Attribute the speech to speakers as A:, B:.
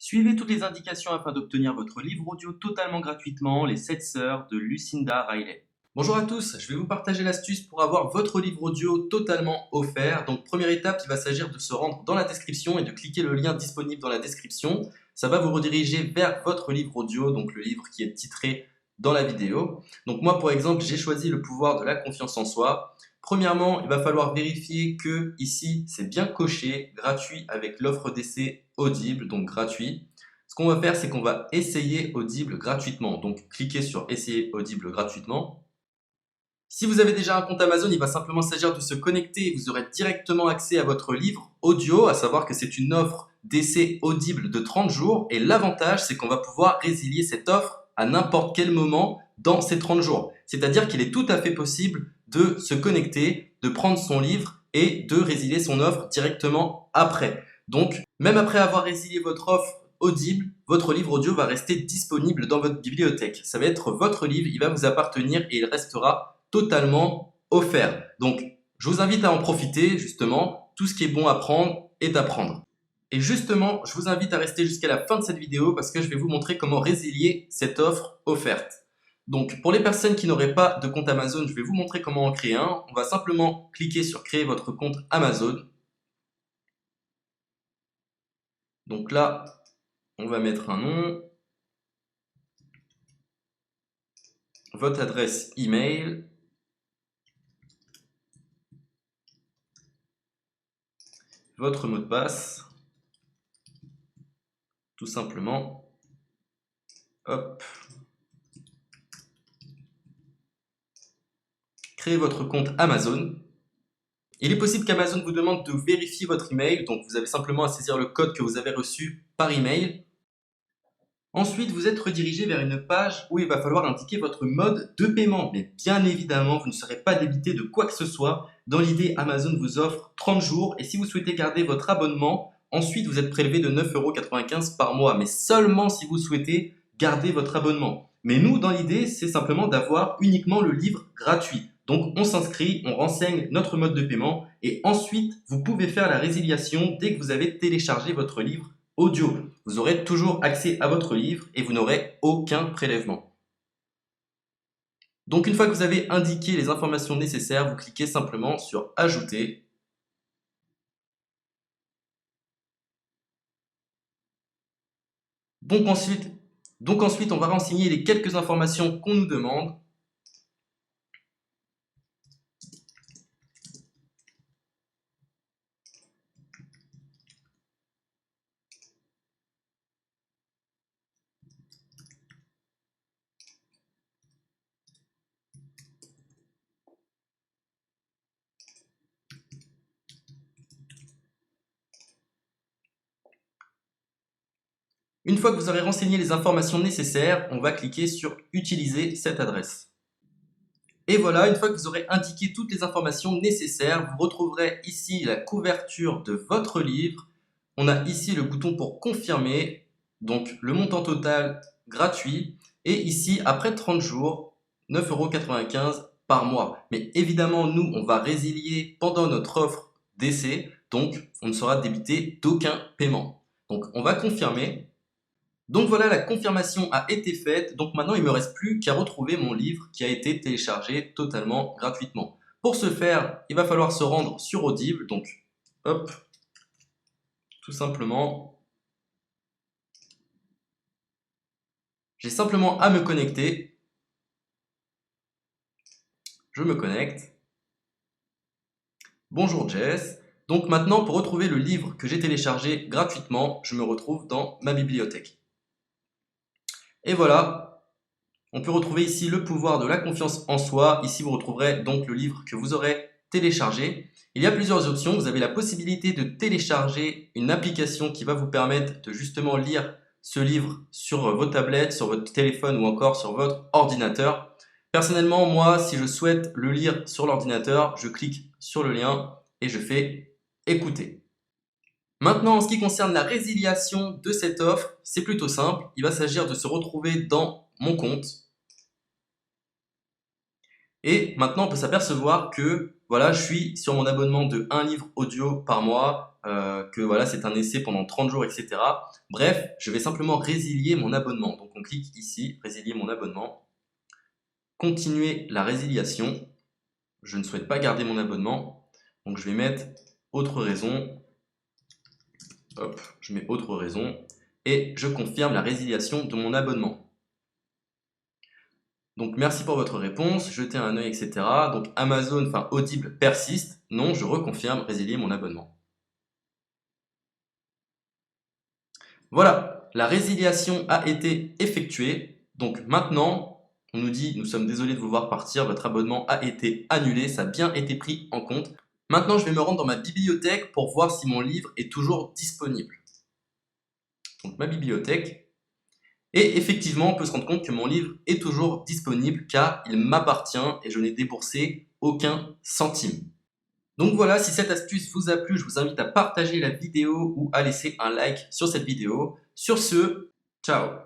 A: Suivez toutes les indications afin d'obtenir votre livre audio totalement gratuitement, Les 7 sœurs de Lucinda Riley. Bonjour à tous, je vais vous partager l'astuce pour avoir votre livre audio totalement offert. Donc première étape, il va s'agir de se rendre dans la description et de cliquer le lien disponible dans la description. Ça va vous rediriger vers votre livre audio, donc le livre qui est titré dans la vidéo. Donc moi par exemple, j'ai choisi le pouvoir de la confiance en soi. Premièrement, il va falloir vérifier que ici c'est bien coché, gratuit avec l'offre d'essai Audible, donc gratuit. Ce qu'on va faire, c'est qu'on va essayer Audible gratuitement. Donc cliquez sur essayer Audible gratuitement. Si vous avez déjà un compte Amazon, il va simplement s'agir de se connecter et vous aurez directement accès à votre livre audio, à savoir que c'est une offre d'essai Audible de 30 jours. Et l'avantage, c'est qu'on va pouvoir résilier cette offre à n'importe quel moment dans ces 30 jours. C'est-à-dire qu'il est tout à fait possible de se connecter, de prendre son livre et de résilier son offre directement après. Donc, même après avoir résilié votre offre Audible, votre livre audio va rester disponible dans votre bibliothèque. Ça va être votre livre, il va vous appartenir et il restera totalement offert. Donc, je vous invite à en profiter, justement. Tout ce qui est bon à prendre est à prendre. Et justement, je vous invite à rester jusqu'à la fin de cette vidéo parce que je vais vous montrer comment résilier cette offre offerte. Donc, pour les personnes qui n'auraient pas de compte Amazon, je vais vous montrer comment en créer un. On va simplement cliquer sur créer votre compte Amazon. Donc là, on va mettre un nom, votre adresse email, votre mot de passe, tout simplement. Hop. Créez votre compte Amazon. Il est possible qu'Amazon vous demande de vérifier votre email, donc vous avez simplement à saisir le code que vous avez reçu par email. Ensuite, vous êtes redirigé vers une page où il va falloir indiquer votre mode de paiement. Mais bien évidemment, vous ne serez pas débité de quoi que ce soit. Dans l'idée, Amazon vous offre 30 jours et si vous souhaitez garder votre abonnement, ensuite vous êtes prélevé de 9,95 € par mois, mais seulement si vous souhaitez garder votre abonnement. Mais nous, dans l'idée, c'est simplement d'avoir uniquement le livre gratuit. Donc on s'inscrit, on renseigne notre mode de paiement et ensuite vous pouvez faire la résiliation dès que vous avez téléchargé votre livre audio. Vous aurez toujours accès à votre livre et vous n'aurez aucun prélèvement. Donc une fois que vous avez indiqué les informations nécessaires, vous cliquez simplement sur Ajouter. Donc ensuite, on va renseigner les quelques informations qu'on nous demande. Une fois que vous aurez renseigné les informations nécessaires, on va cliquer sur Utiliser cette adresse. Et voilà, une fois que vous aurez indiqué toutes les informations nécessaires, vous retrouverez ici la couverture de votre livre. On a ici le bouton pour confirmer, donc le montant total gratuit. Et ici, après 30 jours, 9,95 € par mois. Mais évidemment, nous, on va résilier pendant notre offre d'essai, donc on ne sera débité d'aucun paiement. Donc on va confirmer. Donc voilà, la confirmation a été faite, donc maintenant il ne me reste plus qu'à retrouver mon livre qui a été téléchargé totalement gratuitement. Pour ce faire, il va falloir se rendre sur Audible, donc hop, tout simplement, j'ai simplement à me connecter, je me connecte, bonjour Jess, donc maintenant pour retrouver le livre que j'ai téléchargé gratuitement, je me retrouve dans ma bibliothèque. Et voilà, on peut retrouver ici le pouvoir de la confiance en soi. Ici, vous retrouverez donc le livre que vous aurez téléchargé. Il y a plusieurs options. Vous avez la possibilité de télécharger une application qui va vous permettre de justement lire ce livre sur vos tablettes, sur votre téléphone ou encore sur votre ordinateur. Personnellement, moi, si je souhaite le lire sur l'ordinateur, je clique sur le lien et je fais écouter. Maintenant, en ce qui concerne la résiliation de cette offre, c'est plutôt simple. Il va s'agir de se retrouver dans mon compte. Et maintenant, on peut s'apercevoir que voilà, je suis sur mon abonnement de 1 livre audio par mois que voilà, c'est un essai pendant 30 jours, etc. Bref, je vais simplement résilier mon abonnement. Donc on clique ici, résilier mon abonnement, continuer la résiliation. Je ne souhaite pas garder mon abonnement, donc je vais mettre autre raison. Hop, je mets autre raison et je confirme la résiliation de mon abonnement. Donc merci pour votre réponse, jetez un œil, etc. Donc Amazon, enfin Audible persiste. Non, je reconfirme, résilier mon abonnement. Voilà, la résiliation a été effectuée. Donc maintenant, on nous dit, nous sommes désolés de vous voir partir, votre abonnement a été annulé, ça a bien été pris en compte. Maintenant, je vais me rendre dans ma bibliothèque pour voir si mon livre est toujours disponible. Donc ma bibliothèque. Et effectivement, on peut se rendre compte que mon livre est toujours disponible car il m'appartient et je n'ai déboursé aucun centime. Donc voilà, si cette astuce vous a plu, je vous invite à partager la vidéo ou à laisser un like sur cette vidéo. Sur ce, ciao!